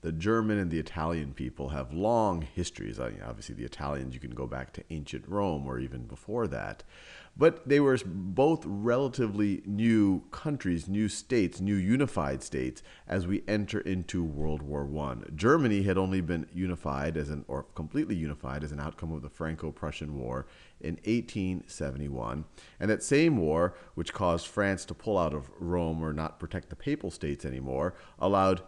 the German and the Italian people have long histories. Obviously, the Italians, you can go back to ancient Rome or even before that. But they were both relatively new countries, new states, new unified states as we enter into World War I. Germany had only been unified or completely unified as an outcome of the Franco-Prussian War in 1871. And that same war, which caused France to pull out of Rome or not protect the Papal States anymore, allowed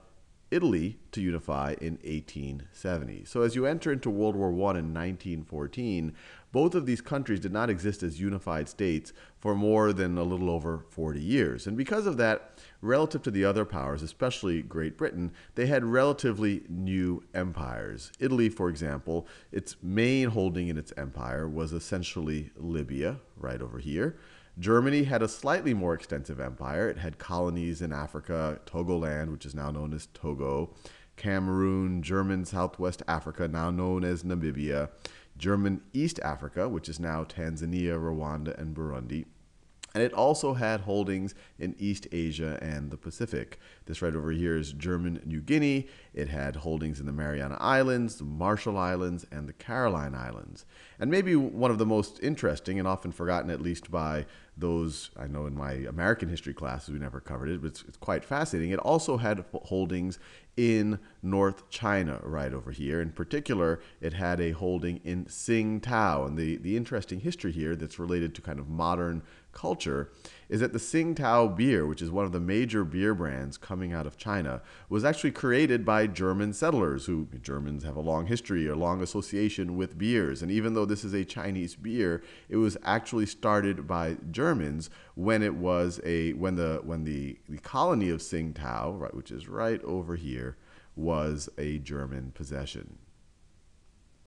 Italy to unify in 1870. So as you enter into World War I in 1914, both of these countries did not exist as unified states for more than a little over 40 years. And because of that, relative to the other powers, especially Great Britain, they had relatively new empires. Italy, for example, its main holding in its empire was essentially Libya, right over here. Germany had a slightly more extensive empire. It had colonies in Africa, Togoland, which is now known as Togo, Cameroon, German Southwest Africa, now known as Namibia, German East Africa, which is now Tanzania, Rwanda, and Burundi. And it also had holdings in East Asia and the Pacific. This right over here is German New Guinea. It had holdings in the Mariana Islands, the Marshall Islands, and the Caroline Islands. And maybe one of the most interesting and often forgotten, at least by those, I know in my American history classes we never covered it, but it's quite fascinating. It also had holdings in North China right over here. In particular, it had a holding in Tsingtao. And the interesting history here that's related to kind of modern culture is that the Tsingtao beer, which is one of the major beer brands coming out of China, was actually created by German settlers, who Germans have a long history, a long association with beers. And even though this is a Chinese beer, it was actually started by Germans when it was when the colony of Tsingtao, right, which is right over here, was a German possession.